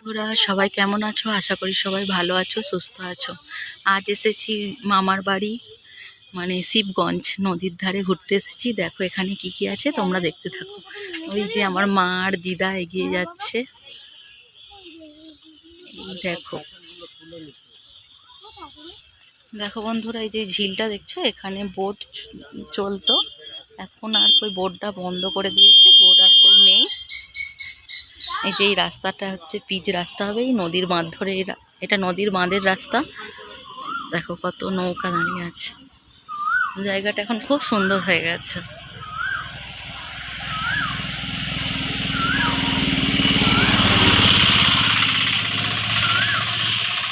বন্ধুরা সবাই কেমন আছো? আশা করি সবাই ভালো আছো, সুস্থ আছো। আজ এসেছি মামার বাড়ি, মানে শিবগঞ্জ নদীর ধারে ঘুরতে এসেছি। দেখো এখানে কি কি আছে তোমরা দেখতে থাকো। ওই যে আমার মা আর দিদা এগিয়ে যাচ্ছে, এই দেখো। দেখো বন্ধুরা, এই যে ঝিলটা দেখছো, এখানে বোট চলতো, এখন আর কই বোটটা বন্ধ করে দিয়েছে, বোট আর কই নেই। এই যে এই রাস্তাটা হচ্ছে পিচ রাস্তা হবে, এই নদীর বাঁধ ধরে, এটা নদীর বাঁধের রাস্তা। দেখো কত নৌকা দাঁড়িয়ে আছে, জায়গাটা এখন খুব সুন্দর হয়ে গেছে।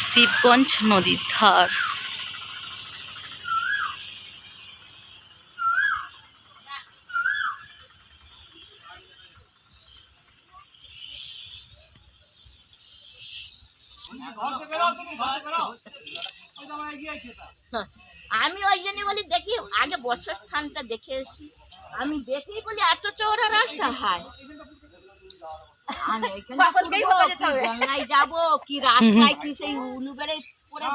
শিবগঞ্জ নদীর ধার। আমি ওই জন্য বলি দেখি আগে বর্ষার স্থানটা দেখে এসি। আমি দেখেই বলি এত চওড়া রাস্তা হয়, গঙ্গায় যাবো কি রাস্তায় কি সেই উলু বেড়ে পড়ে।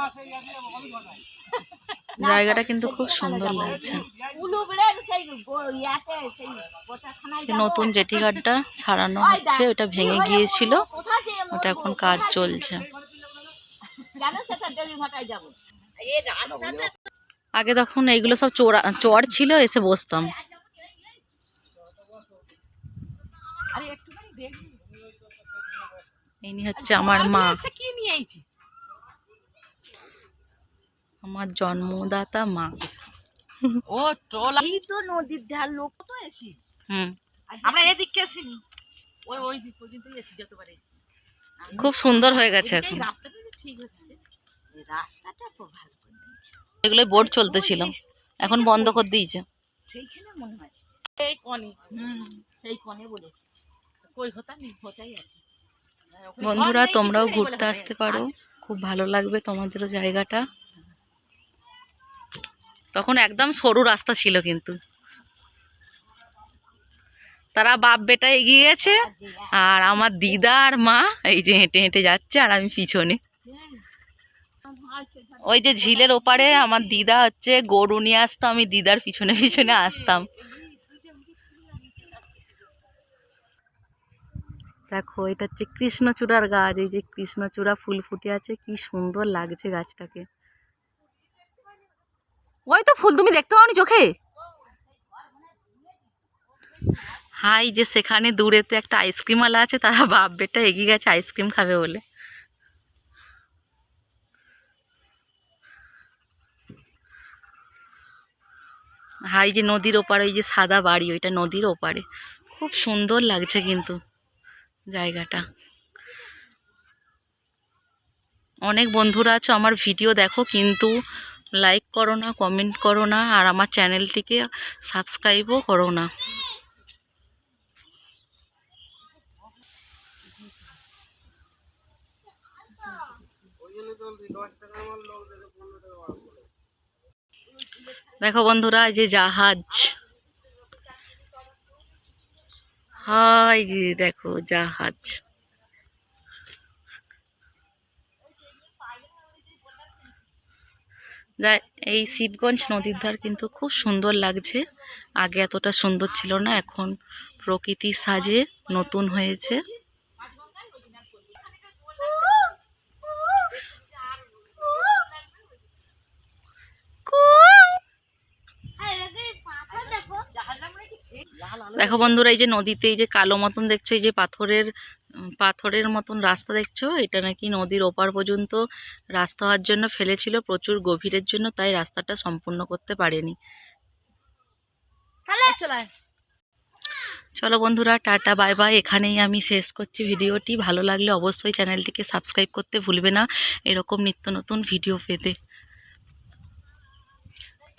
জায়গাটা কিন্তু খুব সুন্দর লাগছে। উলু বেড়ে সেই ইয়াতে সেই নতুন জেটি ঘাটটা সারানো হচ্ছে, ওটা ভেঙে গিয়েছিল, ওটা এখন কাজ চলছে। আগে তখন এইগুলো সব চর ছিল, এসে বসতাম। ইনি হচ্ছে আমার মা, আমার জন্মদাতা মা। ও ট্রল এই তো নদীর ধার, লোক তো এসি। আমরা এদিকে আসিনি, ওই ওই দিক পর্যন্ত এসি যেতে পারে। খুব সুন্দর হয়ে গেছে এখন, রাস্তাটা ঠিক হচ্ছে, রাস্তাটা খুব ভালো। এগুলো বোট চলতেছিল, এখন বন্ধ করে দিয়েছে। সেইখানে মনে হয় এই কনি, সেই কোণে বলে কই হতাম হতাই আছে। বন্ধুরা তোমরাও ঘুরতে আসতে পারো, খুব ভালো লাগবে তোমাদেরও জায়গাটা। তখন একদম সরু রাস্তা ছিল, কিন্তু তারা বাপ বেটা এগিয়ে গেছে, আর আমার দিদা আর মা এই যে হেঁটে হেঁটে যাচ্ছে, আর আমি পিছনে। ওই যে ঝিলের ওপারে আমার দিদা হচ্ছে গরু নিয়ে আসতো, আমি দিদার পিছনে পিছনে আসতাম। দেখো এটা হচ্ছে কৃষ্ণচূড়ার গাছ, এই যে কৃষ্ণচূড়া ফুল ফুটে আছে, কি সুন্দর লাগছে গাছটাকে। ওই তো ফুল, তুমি দেখতে পাওনি চোখে? হাই যে সেখানে দূরেতে একটা আইসক্রিম ওয়ালা আছে, তারা বাপ বেটা এগিয়ে গেছে আইসক্রিম খাবে বলে। হাই যে নদীর ওপারে ওই যে সাদা বাড়ি, ওইটা নদীর ওপারে, খুব সুন্দর লাগছে কিন্তু জায়গাটা। অনেক বন্ধুরা আছো আমার ভিডিও দেখো, কিন্তু লাইক করো না, কমেন্ট করো না, আর আমার চ্যানেলটিকে সাবস্ক্রাইবও করো না। দেখো বন্ধুরা, এই যে জাহাজ, হাই যে দেখো জাহাজ। এই শিবগঞ্জ নদীর ধার কিন্তু খুব সুন্দর লাগছে, আগে এতটা সুন্দর ছিল না, এখন প্রকৃতির সাজে নতুন হয়েছে। দেখো বন্ধুরা, এই যে নদীতে এই যে কালো মতন দেখছো, এই যে পাথরের মতন রাস্তা দেখছো, এটা নাকি নদীর ওপার পর্যন্ত রাস্তা হওয়ার জন্য ফেলেছিল, প্রচুর গভীরের জন্য, তাই রাস্তাটা সম্পূর্ণ করতে পারেনি। চলো বন্ধুরা, টাটা বাই বাই, এখানেই আমি শেষ করছি ভিডিওটি। ভালো লাগলে অবশ্যই চ্যানেলটিকে সাবস্ক্রাইব করতে ভুলবে না, এরকম নিত্য নতুন ভিডিও পেতে।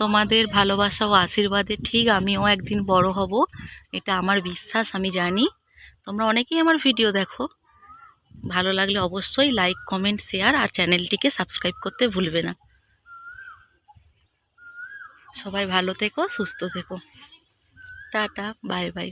তোমাদের ভালোবাসা ও আশীর্বাদে ঠিক আমিও একদিন বড় হব, এটা আমার বিশ্বাস, আমি জানি। তোমরা অনেকেই আমার ভিডিও দেখো, ভালো লাগলে অবশ্যই লাইক কমেন্ট শেয়ার আর চ্যানেলটিকে সাবস্ক্রাইব করতে ভুলবে না। সবাই ভালো থেকো, সুস্থ থেকো, টাটা বাই বাই।